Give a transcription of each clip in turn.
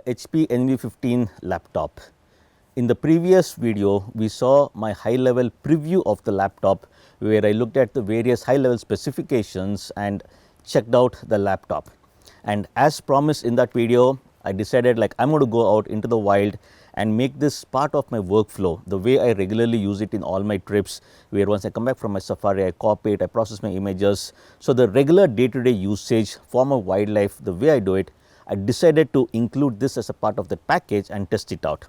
the HP NV15 laptop. In the previous video, we saw my high level preview of the laptop where I looked at the various high level specifications and checked out the laptop. And as promised in that video, I decided like I'm going to go out into the wild and make this part of my workflow the way I regularly use it in all my trips, where once I come back from my safari, I copy it, I process my images. So the regular day-to-day usage for my wildlife, the way I do it, I decided to include this as a part of the package and test it out.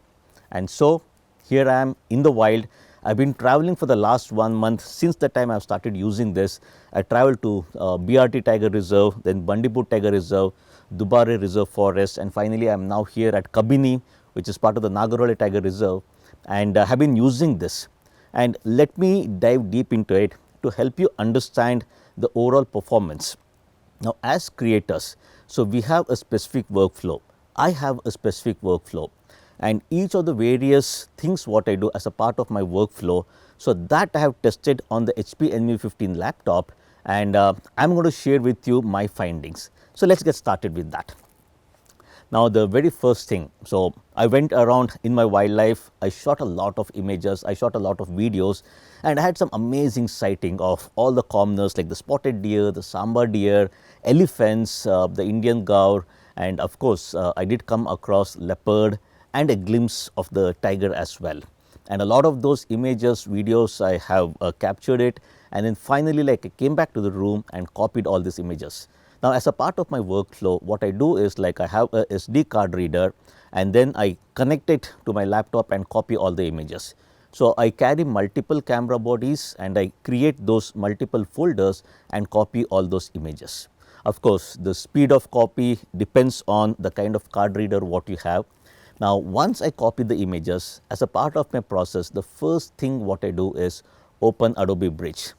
And so here I am in the wild. I've been traveling for the last 1 month. Since the time I've started using this, I traveled to BRT Tiger Reserve, then Bandipur Tiger Reserve, Dubare Reserve Forest, and finally I'm now here at Kabini, which is part of the Nagarhole Tiger Reserve, and have been using this. And let me dive deep into it to help you understand the overall performance. Now, as creators, so we have a specific workflow. I have a specific workflow, and each of the various things what I do as a part of my workflow, so that I have tested on the HP NV15 laptop, and I'm going to share with you my findings. So let's get started with that. Now, the very first thing, so I went around in my wildlife, I shot a lot of images, I shot a lot of videos, and I had some amazing sighting of all the commoners like the spotted deer, the sambar deer, elephants, the Indian gaur, and of course, I did come across leopard and a glimpse of the tiger as well. And a lot of those images, videos, I have captured it, and then finally like I came back to the room and copied all these images. Now, as a part of my workflow, what I do is like I have a SD card reader, and then I connect it to my laptop and copy all the images. So, I carry multiple camera bodies and I create those multiple folders and copy all those images. Of course, the speed of copy depends on the kind of card reader what you have. Now, once I copy the images, as a part of my process, the first thing what I do is open Adobe Bridge.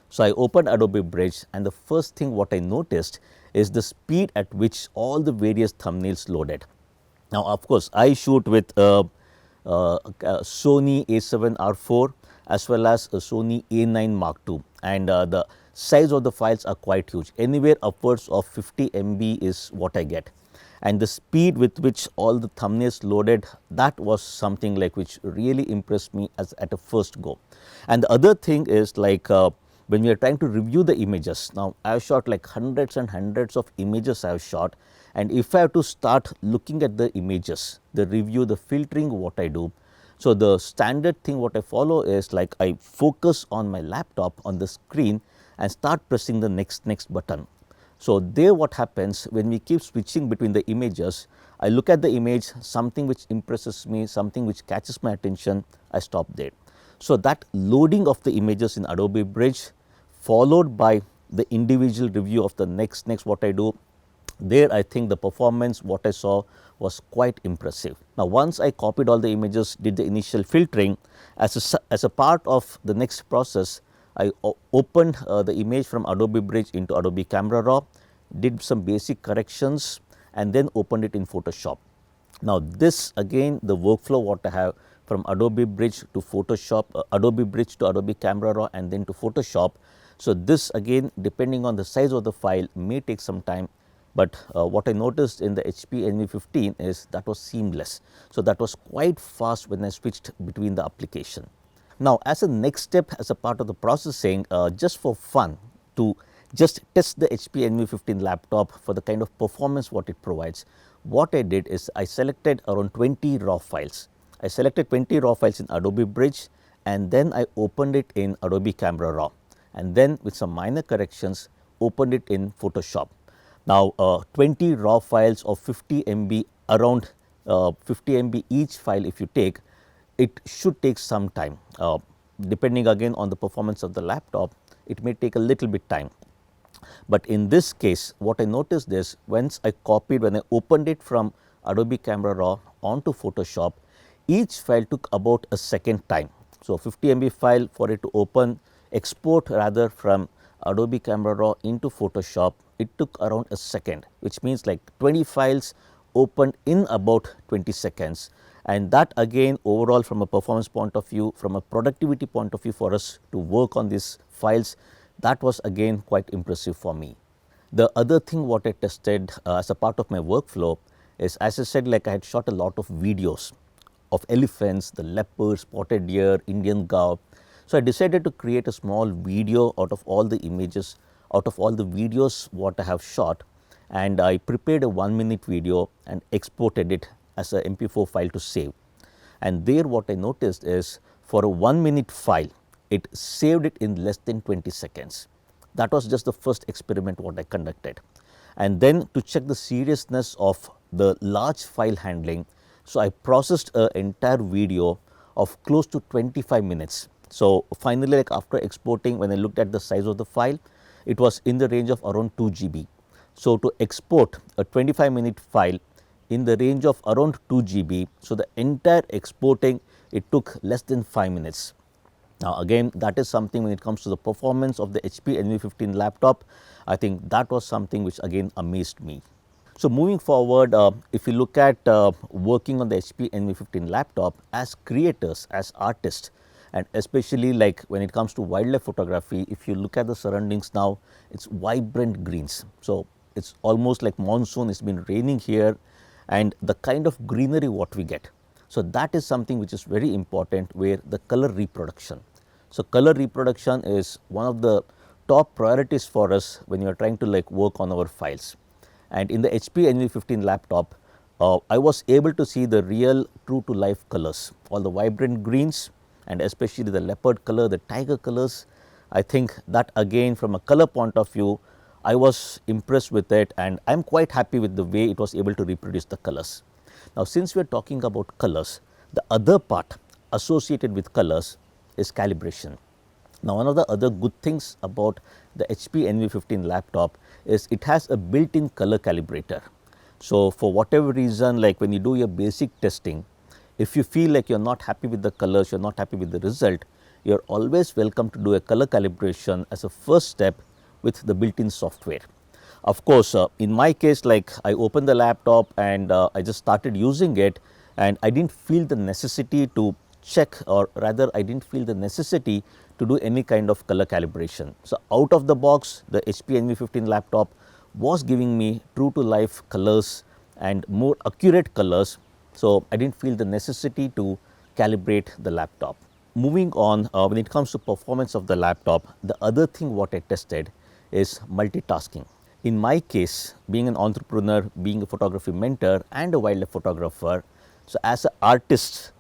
So, I opened Adobe Bridge, and the first thing what I noticed is the speed at which all the various thumbnails loaded. Now, of course, I shoot with Sony A7R4 as well as a Sony A9 Mark II, and the size of the files are quite huge. Anywhere upwards of 50 MB is what I get. And the speed with which all the thumbnails loaded, that was something like which really impressed me as at a first go. And the other thing is like when we are trying to review the images, now I have shot like hundreds and hundreds of images I have shot, and if I have to start looking at the images, the review, the filtering what I do, so the standard thing what I follow is like I focus on my laptop on the screen and start pressing the next button. So there what happens when we keep switching between the images, I look at the image, something which impresses me, something which catches my attention, I stop there. So that loading of the images in Adobe Bridge followed by the individual review of the next what I do, there I think the performance what I saw was quite impressive. Now, once I copied all the images, did the initial filtering, as a part of the next process, I opened the image from Adobe Bridge into Adobe Camera Raw, did some basic corrections, and then opened it in Photoshop. Now, this again the workflow what I have from Adobe Bridge to Photoshop, Adobe Bridge to Adobe Camera Raw, and then to Photoshop. So, this again depending on the size of the file may take some time, but what I noticed in the HP NV15 is that was seamless. So, that was quite fast when I switched between the application. Now, as a next step as a part of the processing, just for fun to just test the HP NV15 laptop for the kind of performance what it provides, what I did is I selected around 20 raw files. I selected 20 raw files in Adobe Bridge, and then I opened it in Adobe Camera Raw, and then with some minor corrections opened it in Photoshop. Now, 20 raw files of 50 MB, around 50 MB each file if you take, it should take some time. Depending again on the performance of the laptop, it may take a little bit time. But in this case, what I noticed is once I opened it from Adobe Camera Raw onto Photoshop, each file took about a second time. So, 50 MB file for it to open, export rather from Adobe Camera Raw into Photoshop, it took around a second, which means like 20 files opened in about 20 seconds. And that again overall from a performance point of view, from a productivity point of view for us to work on these files, that was again quite impressive for me. The other thing what I tested as a part of my workflow is, as I said, like I had shot a lot of videos of elephants, the leopards, spotted deer, Indian cow. So I decided to create a small video out of all the images, out of all the videos what I have shot, and I prepared a 1-minute video and exported it as a MP4 file to save. And there what I noticed is, for a 1-minute file, it saved it in less than 20 seconds. That was just the first experiment what I conducted. And then to check the seriousness of the large file handling, so I processed an entire video of close to 25 minutes. So finally, like after exporting, when I looked at the size of the file, it was in the range of around 2 GB. So to export a 25-minute file in the range of around 2 GB, so the entire exporting, it took less than 5 minutes. Now again, that is something when it comes to the performance of the HP NV15 laptop, I think that was something which again amazed me. So moving forward, if you look at working on the HP NV15 laptop as creators, as artists, and especially like when it comes to wildlife photography, if you look at the surroundings now, it's vibrant greens. So it's almost like monsoon, it's been raining here, and the kind of greenery what we get. So that is something which is very important, where the color reproduction. So color reproduction is one of the top priorities for us when you are trying to like work on our files. And in the HP NV15 laptop, I was able to see the real true to life colors, all the vibrant greens, and especially the leopard color, the tiger colors. I think that again, from a color point of view, I was impressed with it, and I am quite happy with the way it was able to reproduce the colors. Now since we are talking about colors, the other part associated with colors is calibration. Now one of the other good things about the HP NV15 laptop is it has a built-in color calibrator. So for whatever reason, like when you do your basic testing, if you feel like you're not happy with the colors, you're not happy with the result, you're always welcome to do a color calibration as a first step with the built-in software. Of course, in my case, like I opened the laptop and I just started using it, and I didn't feel the necessity to check, or rather I didn't feel the necessity to do any kind of color calibration. So out of the box, the HP NV15 laptop was giving me true to life colors and more accurate colors. So I didn't feel the necessity to calibrate the laptop. Moving on, when it comes to performance of the laptop, the other thing what I tested is multitasking. In my case, being an entrepreneur, being a photography mentor and a wildlife photographer, so as an artist,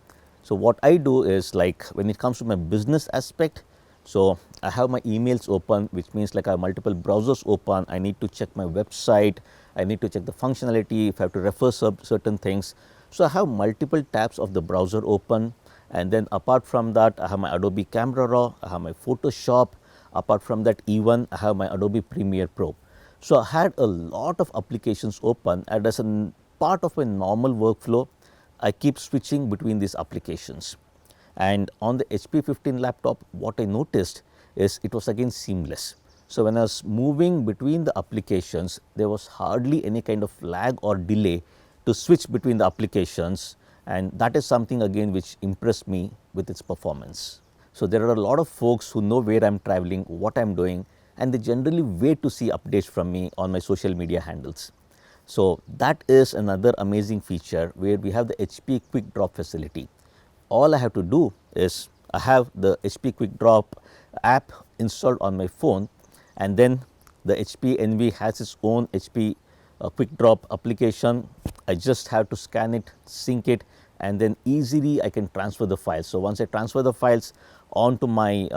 so what I do is, like when it comes to my business aspect, so I have my emails open, which means like I have multiple browsers open. I need to check my website, I need to check the functionality, if I have to refer certain things. So I have multiple tabs of the browser open, and then apart from that, I have my Adobe Camera Raw, I have my Photoshop. Apart from that, even I have my Adobe Premiere Pro. So I had a lot of applications open, and as a part of my normal workflow, I keep switching between these applications. And on the HP 15 laptop, what I noticed is it was again seamless. So when I was moving between the applications, there was hardly any kind of lag or delay to switch between the applications, and that is something again which impressed me with its performance. So there are a lot of folks who know where I am traveling, what I am doing, and they generally wait to see updates from me on my social media handles. So that is another amazing feature, where we have the HP Quick Drop facility. All I have to do is I have the HP Quick Drop app installed on my phone, and then the HP NV has its own HP Quick Drop application. I just have to scan it, sync it, and then easily I can transfer the files. So once I transfer the files onto my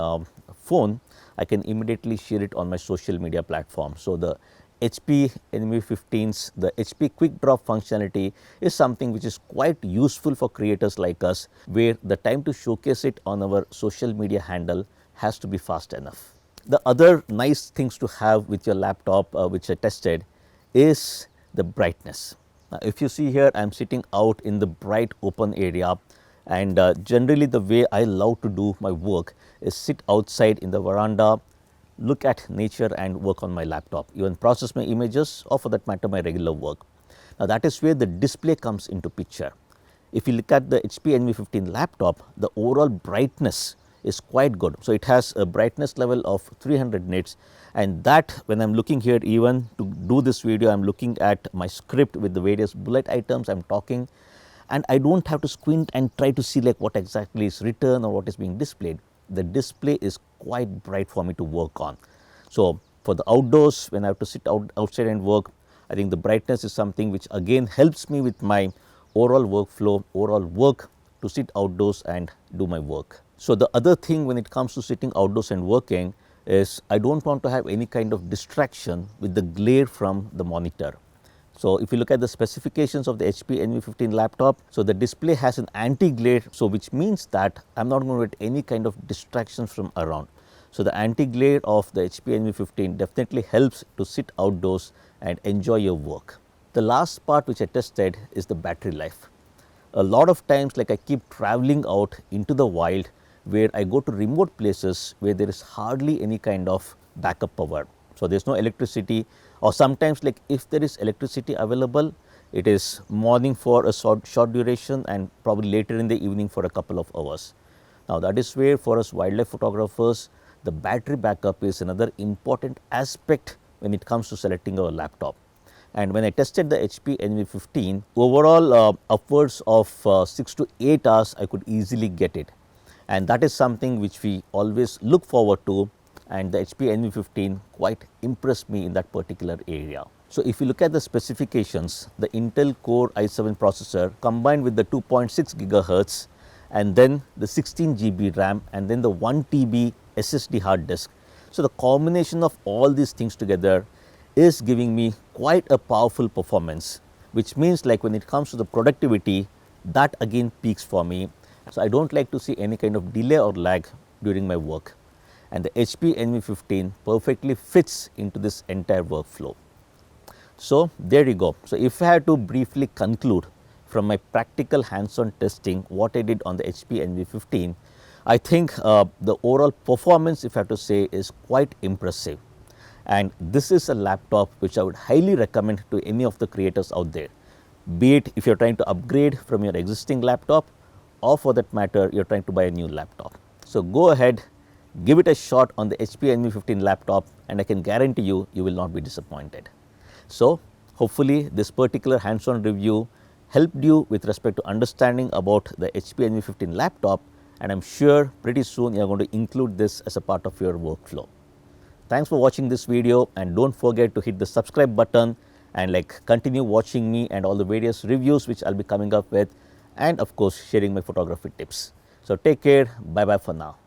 phone, I can immediately share it on my social media platform. So the HP NV15's, the HP Quick Drop functionality is something which is quite useful for creators like us, where the time to showcase it on our social media handle has to be fast enough. The other nice things to have with your laptop, which I tested, is the brightness. Now, if you see here, I am sitting out in the bright open area, and generally the way I love to do my work is sit outside in the veranda, look at nature and work on my laptop, even process my images, or for that matter my regular work. Now that is where the display comes into picture. If you look at the HP NV15 laptop, the overall brightness is quite good. So, it has a brightness level of 300 nits, and that when I am looking here, even to do this video, I am looking at my script with the various bullet items I am talking, and I do not have to squint and try to see like what exactly is written or what is being displayed. The display is quite bright for me to work on. So, for the outdoors, when I have to sit outside and work, I think the brightness is something which again helps me with my overall workflow, overall work to sit outdoors and do my work. So, the other thing when it comes to sitting outdoors and working is I do not want to have any kind of distraction with the glare from the monitor. So, if you look at the specifications of the HP NV15 laptop, so the display has an anti-glare, so which means that I am not going to get any kind of distractions from around. So, the anti-glare of the HP NV15 definitely helps to sit outdoors and enjoy your work. The last part which I tested is the battery life. A lot of times, like I keep traveling out into the wild where I go to remote places where there is hardly any kind of backup power. So, there is no electricity, or sometimes like if there is electricity available, it is morning for a short duration and probably later in the evening for a couple of hours. Now, that is where for us wildlife photographers, the battery backup is another important aspect when it comes to selecting our laptop. And when I tested the HP NV15, overall upwards of 6 to 8 hours I could easily get it, and that is something which we always look forward to, and the HP NV15 quite impressed me in that particular area. So, if you look at the specifications, the Intel Core i7 processor combined with the 2.6 gigahertz and then the 16 GB RAM and then the 1 TB SSD hard disk. So, the combination of all these things together is giving me quite a powerful performance, which means like when it comes to the productivity, that again peaks for me. So, I do not like to see any kind of delay or lag during my work, and the HP NV15 perfectly fits into this entire workflow. So, there you go. So, if I had to briefly conclude from my practical hands-on testing what I did on the HP NV15, I think the overall performance, if I have to say, is quite impressive. And this is a laptop which I would highly recommend to any of the creators out there, be it if you are trying to upgrade from your existing laptop, or for that matter you are trying to buy a new laptop. So, go ahead, give it a shot on the HP NV15 laptop, and I can guarantee you, you will not be disappointed. So, hopefully this particular hands-on review helped you with respect to understanding about the HP NV15 laptop, and I am sure pretty soon you are going to include this as a part of your workflow. Thanks for watching this video, and don't forget to hit the subscribe button and like continue watching me and all the various reviews which I will be coming up with, and of course sharing my photography tips. So, take care, bye bye for now.